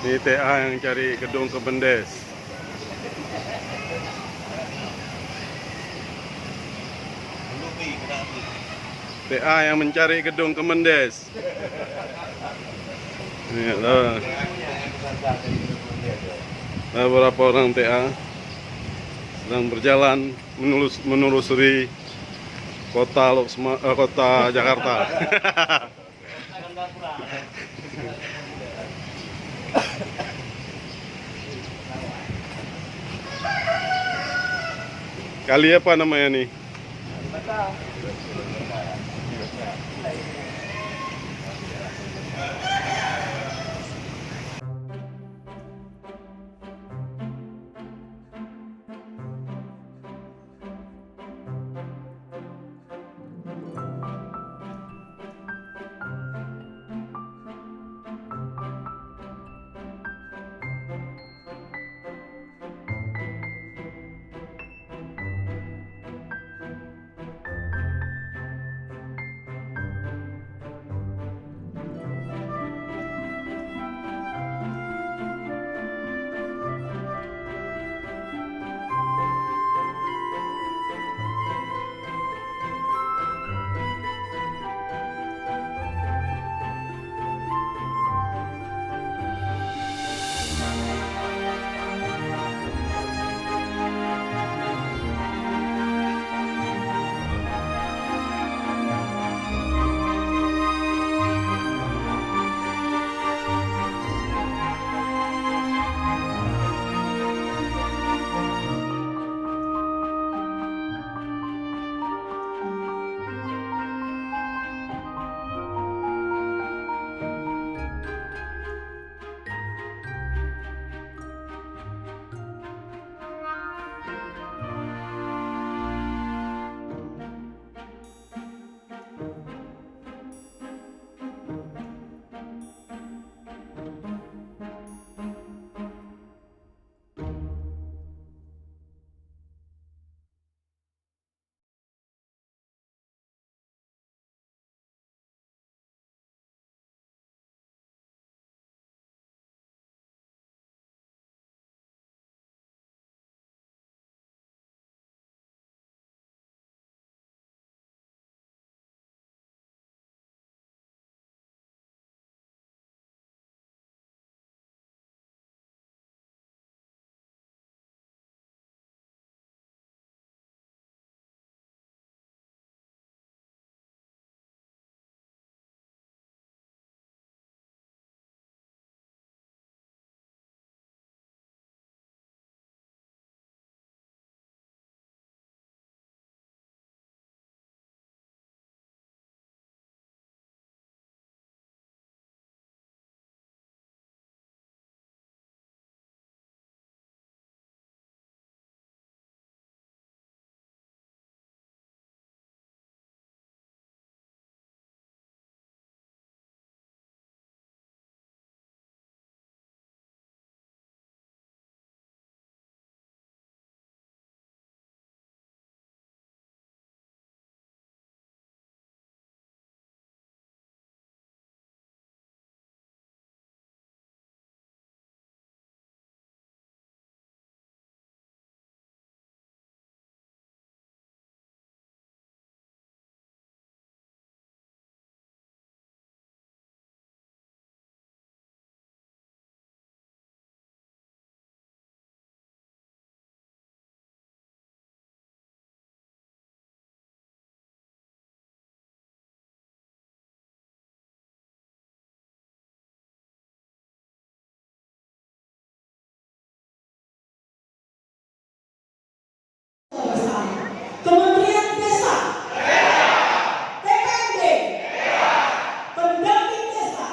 Ini TA yang cari gedung Kemendes. TA yang mencari gedung Kemendes. Ini adalah beberapa orang TA sedang berjalan menelusuri kota Jakarta. Kali apa namanya nih? Kementerian Desa, TPMD, pendamping desa.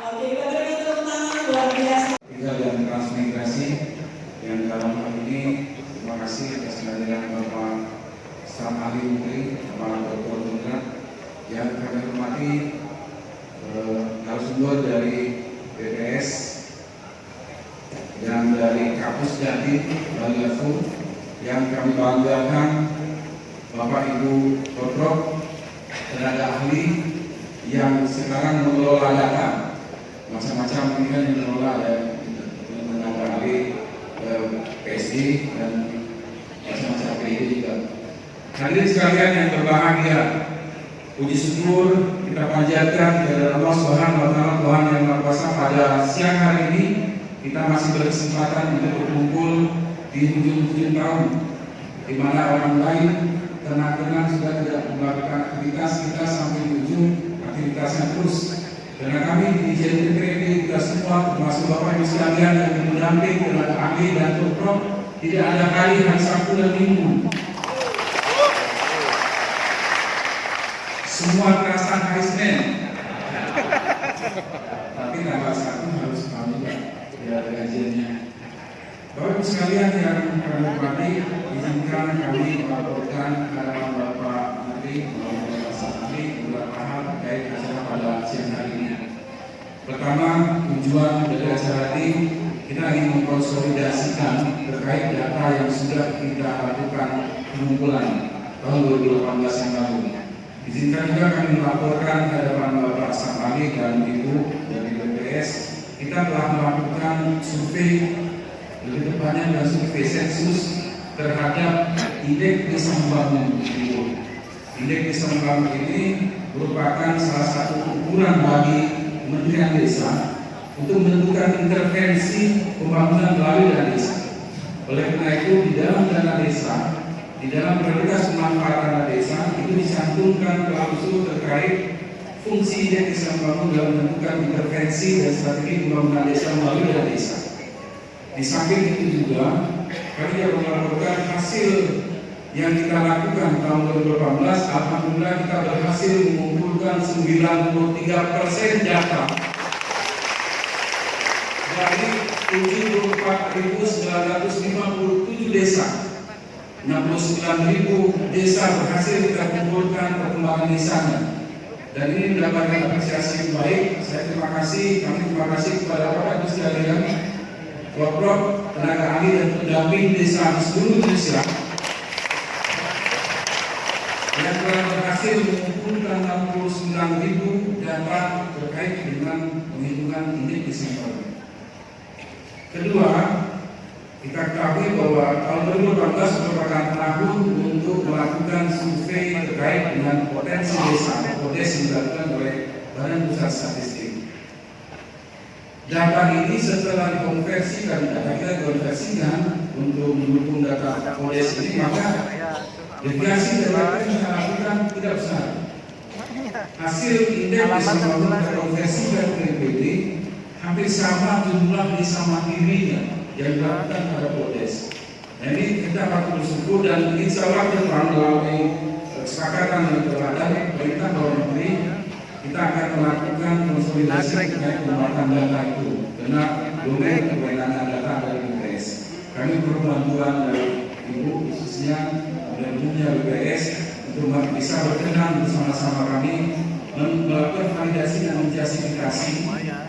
Oke, kita berikan tepuk tangan luar biasa. Tinggal dan transmigrasi yang dalam hal ini terima kasih atas kehadiran Bapak Staf Ahli Menteri Bapak Dr. Tunggal yang kami hormati narasumber dari BPS yang dari Kampus Jatim Baliafu yang kami banggakan Bapak Ibu Dr. tenaga ahli yang sekarang mengelola data macam-macam ini kan yang mengelola ya, tenaga ahli PSD dan macam-macam PID juga. Hadirin sekalian yang berbahagia, puji syukur kita panjatkan kepada Allah Subhanahu wa taala, Tuhan yang Maha Kuasa. Pada siang hari ini kita masih berkesempatan untuk berkumpul di ujung-ujung tahun, di mana orang lain tenang-tenang sudah tidak melakukan aktivitas, kita sampai di ujung aktivitasnya terus. Karena kami di JNTP kita semua termasuk Bapak Ibu sekalian yang mendamping tenaga ahli dan Tuprok tidak ada hari Sabtu dan Minggu. Semua terasa hari Senin. Tapi tanggal 1 harus kami ya ada kajiannya. Bapak Ibu sekalian yang kami hormati, izinkan kami melaporkan hadapan Bapak Menteri maupun Bapak Ahli beberapa hal terkait acara pada siang hari ini. Pertama, tujuan dari acara ini kita ingin mengkonsolidasikan terkait data yang sudah kita lakukan pengumpulan tahun 2018 yang lalu. Izinkan juga kami melaporkan hadapan Bapak Samali dan Ibu dari BPS, kita telah melakukan survei, lebih tepatnya dan survei sensus terhadap indeks desa membangun. Indeks desa membangun ini merupakan salah satu ukuran bagi Kementerian Desa untuk menentukan intervensi pembangunan melalui dana desa. Oleh karena itu di dalam dana desa, di dalam prioritas pemanfaatan dana desa itu dicantumkan klausul terkait fungsi indeks desa membangun dalam menentukan intervensi dan strategi pembangunan desa melalui dana desa. Di samping itu juga kami juga melaporkan hasil yang kita lakukan tahun 2018. Alhamdulillah kita berhasil mengumpulkan 93% data dari 74.957 desa. 69.000 desa berhasil kita kumpulkan perkembangan desanya, dan ini mendapatkan apresiasi yang baik. Saya terima kasih, kami terima kasih kepada Bapak Ibu sekalian, Prof, tenaga ahli dan pendamping desa di seluruh Indonesia yang telah berhasil mengumpulkan 69.000 data terkait dengan penghitungan indeks desa membangun. Kedua, kita ketahui bahwa tahun 2018 merupakan tahun untuk melakukan survei terkait dengan potensi desa, potensi yang dilakukan oleh Badan Pusat Statistik. Data ini setelah dikonversikan, data kita dikonversikan untuk mendukung data PODES ini, maka deviasi dari yang kita lakukan tidak besar. Hasil indeks desa membangun terkonversikan ke BPD hampir sama jumlah desa mandirinya yang dilakukan pada PODES. Nah, ini kita patut bersyukur dan insya Allah depan melalui kesepakatan yang telah ada pemerintah Bapak Menteri, kita akan melakukan konsolidasi terkait penguatan data itu karena domain kewenangan data dari BPS. Kami perlu bantuan dari Ibu khususnya dan punya BPS untuk bisa berkenan bersama-sama kami melakukan validasi dan menjustifikasi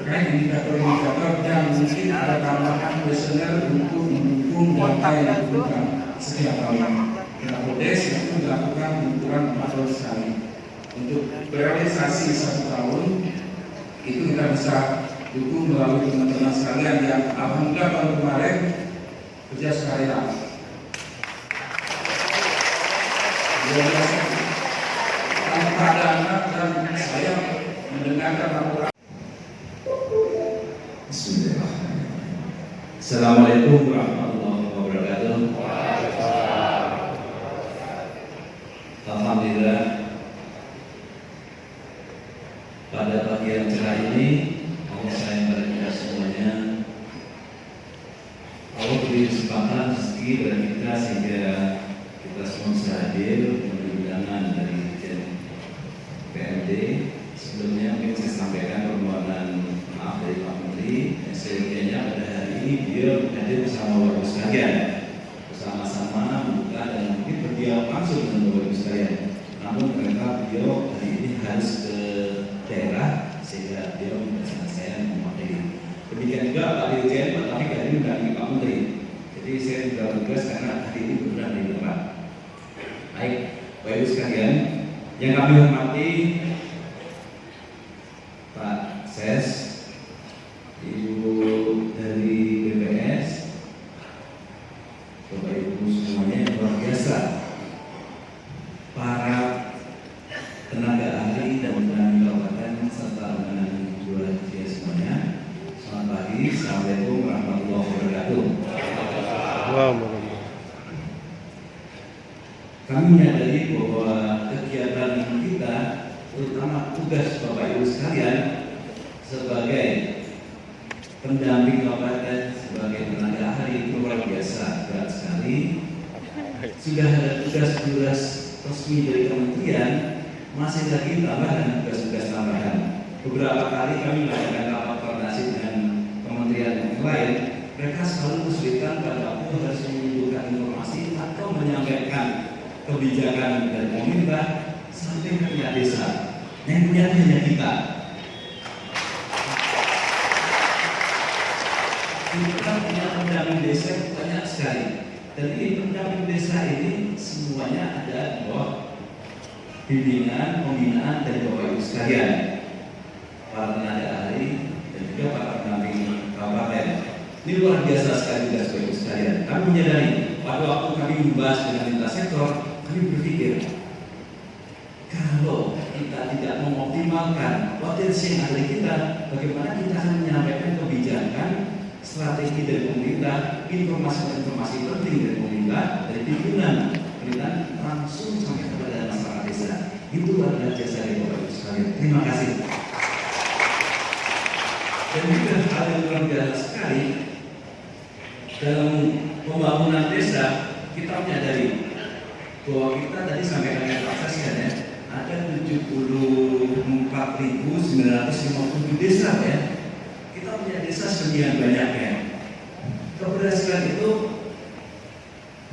terkait indikator-indikator dan mungkin ada tambahan kuesioner untuk mendukung data yang dibutuhkan setiap tahun. Karena PODES itu dilakukan pengukuran 4 tahun sekali. Untuk realisasi 1 tahun itu kita bisa dukung melalui teman-teman sekalian yang alhamdulillah baru kemarin kerja sukarela. Tanpa dana dan saya mendengarkan laporan. Bismillahirrahmanirrahim. Assalamualaikum warahmatullahi wabarakatuh. Alhamdulillah, pada pagi yang cerah ini Allah sayang pada kita semuanya. Allah beri kesempatan rezeki pada kita sehingga kita semua bisa hadir memberi undangan dari PMD. Sebelumnya mungkin saya sampaikan permohonan maaf dari Pak Menteri. Seyogianya pada hari ini beliau hadir bersama Bapak Ibu sekalian, bersama-sama membuka dan mungkin berdialog langsung dengan Bapak Ibu sekalian. Namun ternyata beliau hari ini harus ke daerah sehingga beliau bersama saya mewakili. Demikian juga Pak Dirjen, tapi hari ini bukan Pak Menteri. Jadi saya juga bertugas karena hari ini benar di tempat. Baik, Bapak Ibu sekalian, yang kami hormati, Akses, Ibu dari BPS, Bapak Ibu semuanya yang luar biasa, para tenaga ahli dan tenaga kabupaten serta tenaga juara semuanya. Selamat pagi, Assalamualaikum warahmatullahi wabarakatuh. Kami menyadari bahwa kegiatan kita, terutama tugas Bapak Ibu sekalian sebagai pendamping kabupaten, sebagai tenaga ahli itu luar biasa berat sekali. Sudah ada tugas-tugas resmi dari kementerian, masih lagi tambahan tugas-tugas tambahan. Beberapa kali kami melakukan rapat koordinasi dengan kementerian yang lain, mereka selalu kesulitan pada waktu harus menunjukkan informasi atau menyampaikan kebijakan dari pemerintah sampai ke tingkat desa. Yang punya hanya kita. Kita punya pendamping desa banyak sekali. Dan ini pendamping desa ini semuanya ada di bawah bimbingan, pembinaan dari Bapak Ibu sekalian, para tenaga ahli dan juga para pendamping kabupaten. Ini luar biasa sekali tugas Bapak Ibu sekalian. Kami menyadari pada waktu kami membahas dengan lintas sektor, kami berpikir kalau kita tidak mengoptimalkan potensi yang ada di kita, bagaimana kita akan menyampaikan kebijakan, strategi dari pemerintah, informasi-informasi penting dari pemerintah, dari pimpinan pemerintahan langsung sampai kepada masyarakat desa. Itu adalah jasa dari Bapak Ibu sekalian. Terima kasih. Dan juga hal yang luar biasa sekali dalam pembangunan desa, kita menyadari bahwa kita tadi sampaikan dengan Pak Saskia ya, ada 74.957 desa ya. Kita punya desa sekian banyaknya. Keberhasilan itu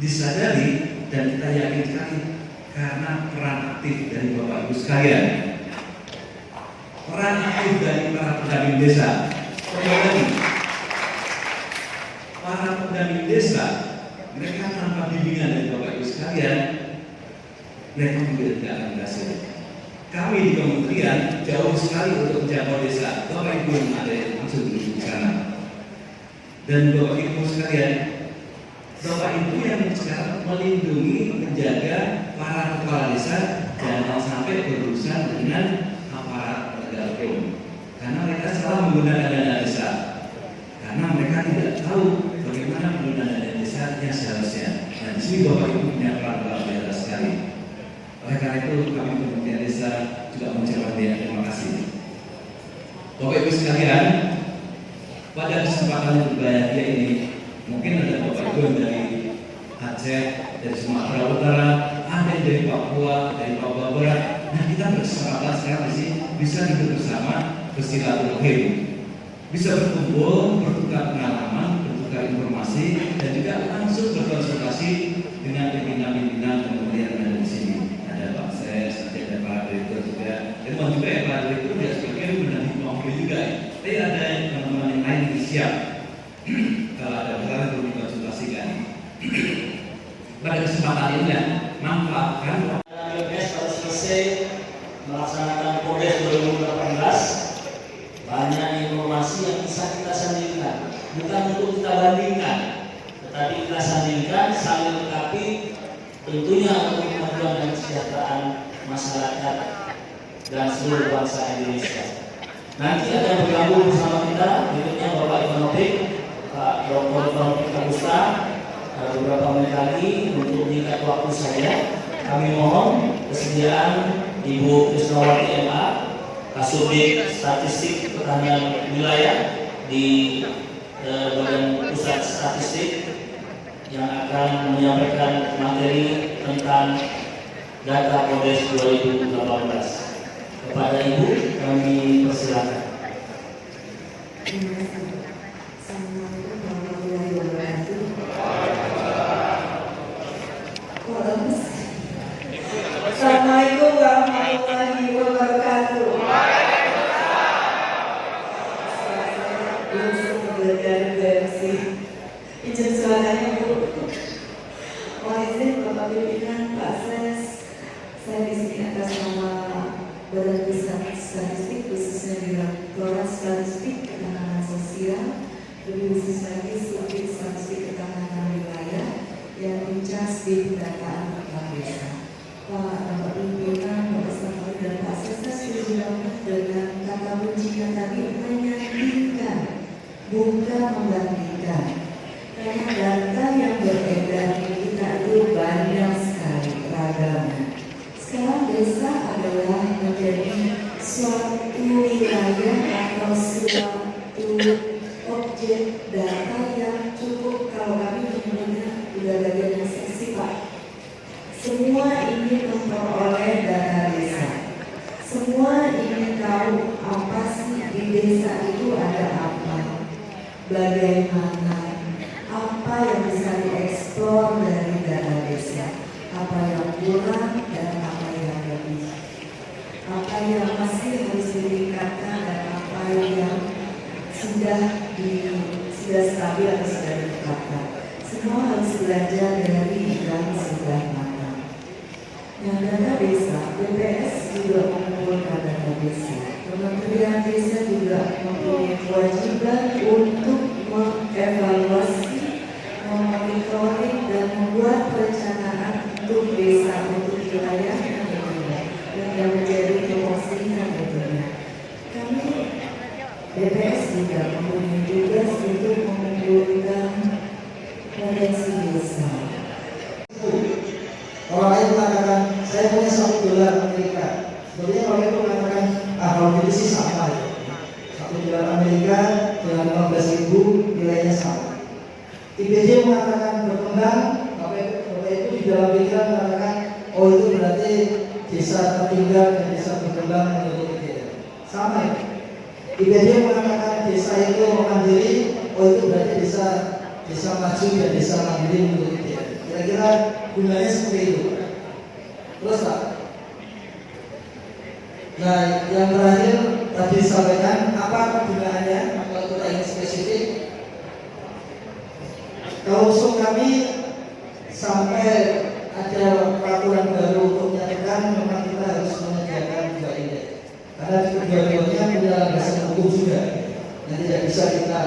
disadari dan kita yakin sekali karena peran aktif dari Bapak Ibu sekalian. Peran aktif dari para pendamping desa. Kembali, para pendamping desa, mereka tanpa bimbingan dari Bapak Ibu sekalian, mereka juga tidak akan berhasil. Kami di kementerian jauh sekali untuk menjangkau desa. Bapak Ibu yang ada langsung di sana. Dan Bapak Ibu sekalian, Bapak Ibu yang sekarang melindungi, menjaga para kepala desa jangan sampai berurusan dengan aparat penegak hukum. Karena mereka salah menggunakan dana desa. Karena mereka tidak tahu bagaimana menggunakan dana desa yang seharusnya. Dan di sini Bapak Ibu punya peran luar biasa sekali. Oleh karena itu kami Kementerian Desa juga mengucapkan terima kasih. Bapak Ibu sekalian, pada kesempatan yang berbahagia ini, mungkin ada Bapak Ibu yang dari Aceh, dari Sumatera Utara, ada yang dari Papua, dari Papua Barat. Nah, kita bersama sekarang di sini bisa hidup bersama, bersilaturahim, bisa berkumpul, bertukar pengalaman, bertukar informasi, dan juga langsung berkonsultasi dengan pimpinan-pimpinan kementerian yang ada di sini. Ada Pak Ses, ada para direktur juga. Dan juga ya para direktur ya sebagian mendampingi mobil juga ya. Tapi ada teman-teman yang lain yang siap. Kalau ada hal yang perlu dikonsultasikan. Pada kesempatan ini ya, manfaatkan. BPS baru selesai melaksanakan Kores 2018. Banyak informasi yang bisa kita sandingkan, bukan untuk kita bandingkan, tetapi kita sandingkan saling melengkapi, tentunya untuk kemajuan dan kesejahteraan masyarakat dan seluruh bangsa Indonesia. Nanti akan bergabung bersama kita berikutnya Bapak Ekonomi, Pak Dr. Ekonomi Kabusta, beberapa menit lagi untuk meningkat waktu saya. Kami mohon kesediaan Ibu Krisnawati MA, Kasubdit Statistik Pertanian Wilayah di Badan Pusat Statistik yang akan menyampaikan materi tentang data Kores 2018. Kepada Ibu kami persilakan. Assalamualaikum warahmatullahi wabarakatuh. Izin suaranya Bu. Mohon izin Bapak Pimpinan, Pak Ses, saya di sini atas nama Badan Pusat Statistik khususnya Direktorat lebih khusus lagi subjek sanksi ketahanan wilayah yang dicas di pendataan kepala desa. Pak Pimpinan, Pak Stafir dan Pak Sesta setuju dengan kata kuncinya tadi, menyandingkan, bukan membandingkan. Karena data yang beredar di kita itu banyak sekali ragamnya. Sekarang desa adalah menjadi suatu wilayah atau suatu objek data yang cukup, kalau kami menyebutnya udah bagian yang seksi Pak. Semua ingin memperoleh data desa. Semua ingin tahu apa sih di desa itu ada apa, bagaimana, apa yang bisa dieksplor dari data desa, apa yang kurang dan apa yang lebih, apa yang masih harus ditingkatkan dan apa yang sudah stabil atau sudah ditetapkan. Semua harus belajar dari yang sudah matang. Yang data desa, BPS juga mengumpulkan data desa. Kementerian Desa juga mempunyai kewajiban untuk mengevaluasi, memonitoring dan membuat perencanaan untuk desa, untuk wilayah yang menjadi kepentingan tentunya. Kami BPS juga mempunyai tugas untuk mengumpulkan potensi desa. Orang lain mengatakan saya punya $1 Amerika. Sebenarnya orang itu mengatakan kalau gitu sih sama ya. $1 Amerika dengan 15.000 nilainya sama. IPJ mengatakan berkembang, Bapak itu di dalam pikiran mengatakan oh itu berarti desa tertinggal dan desa berkembang menurut IPJ. Sama ya. IPJ mengatakan desa itu mandiri, oh itu berarti desa maju dan desa mandiri menurut IPJ. Kira-kira gunanya seperti itu. Terus Pak. Nah, yang terakhir tadi disampaikan apa kegunaannya kalau kita ingin spesifik. Kalau usul kami sampai ada peraturan baru untuk menyatakan memang kita harus menyediakan 2 indeks. Karena kedua-duanya punya landasan hukum juga yang tidak bisa kita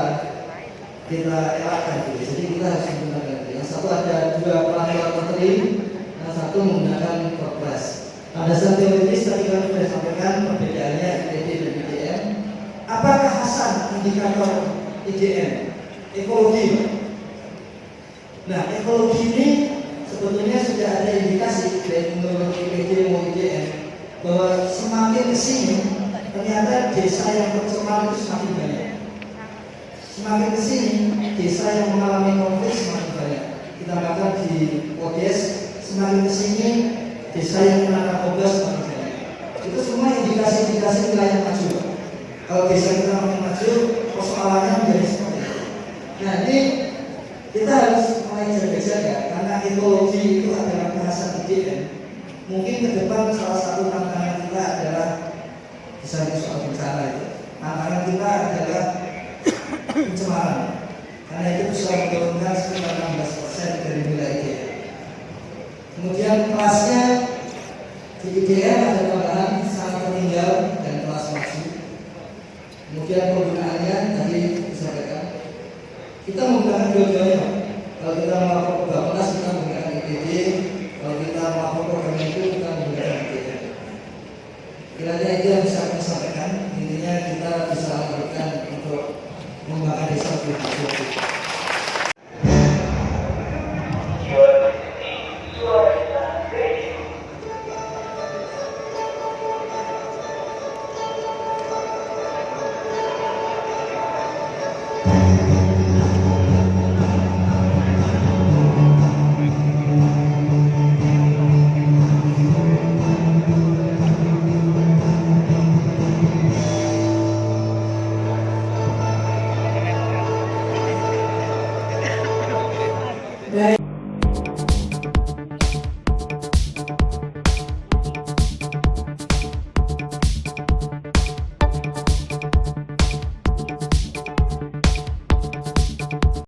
elakkan. Jadi kita harus menggunakan. Yang satu ada 2 peraturan menteri, yang satu menggunakan Perpres. Landasan teoritis tadi kami sudah sampaikan perbedaannya IPD dan IDM. Apa kekhasan indikator IDM? Ekologi. Nah, ekologi ini sebetulnya sudah ada indikasi dari menurut IPD maupun IDM bahwa semakin kesini ternyata desa yang tercemar itu semakin banyak. Semakin kesini desa yang mengalami konflik semakin banyak. Kita katakan di ODS semakin kesini desa yang kena narkoba semakin banyak. Itu semua indikasi-indikasi wilayah maju. Kalau desa kita makin maju, persoalannya menjadi seperti itu. Nah ini kita harus mulai jaga-jaga karena ekologi itu adalah bahasa IDM. Mungkin ke depan salah satu tantangan kita adalah bisa soal bencana itu. Tantangan kita adalah pencemaran. Karena itu bisa menurunkan sekitar 16% dari nilai IDM. Kemudian kelasnya di IDM ada tambahan sangat tertinggal dan kelas maju. Kemudian penggunaannya tadi disampaikan. Kita menggunakan dua-duanya. Kalau kita melapor ke Bappenas kita menggunakan IPD. Kalau kita melapor ke Kemenku kita menggunakan IDM. Kiranya itu yang bisa kami sampaikan. Intinya